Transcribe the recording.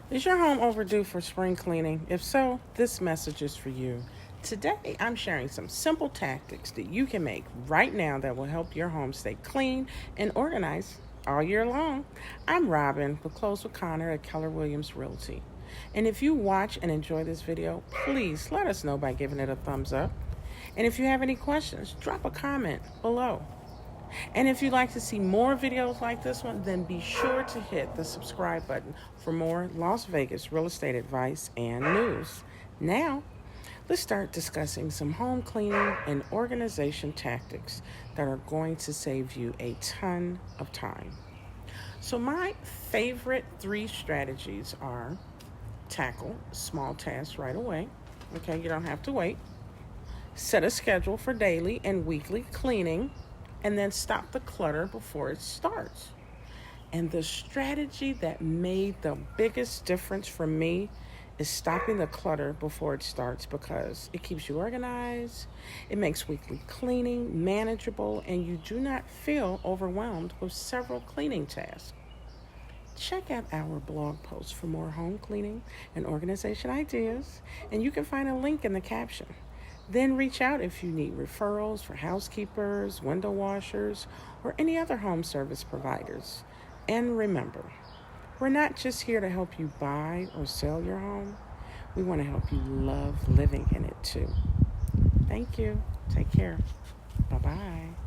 Is your home overdue for spring cleaning? If so, this message is for you. Today, I'm sharing some simple tactics that you can make right now that will help your home stay clean and organized all year long. I'm Robin with Close with Connor at Keller Williams Realty. And if you watch and enjoy this video, please let us know by giving it a thumbs up. And if you have any questions, drop a comment below. And if you'd like to see more videos like this one, then be sure to hit the subscribe button for more Las Vegas real estate advice and news. Now, let's start discussing some home cleaning and organization tactics that are going to save you a ton of time. So my favorite 3 strategies are: tackle small tasks right away. Okay, you don't have to wait. Set a schedule for daily and weekly cleaning, and then stop the clutter before it starts. And the strategy that made the biggest difference for me is stopping the clutter before it starts, because it keeps you organized, it makes weekly cleaning manageable, and you do not feel overwhelmed with several cleaning tasks. Check out our blog post for more home cleaning and organization ideas, and you can find a link in the caption. Then reach out if you need referrals for housekeepers, window washers, or any other home service providers. And remember, we're not just here to help you buy or sell your home. We want to help you love living in it too. Thank you. Take care. Bye-bye.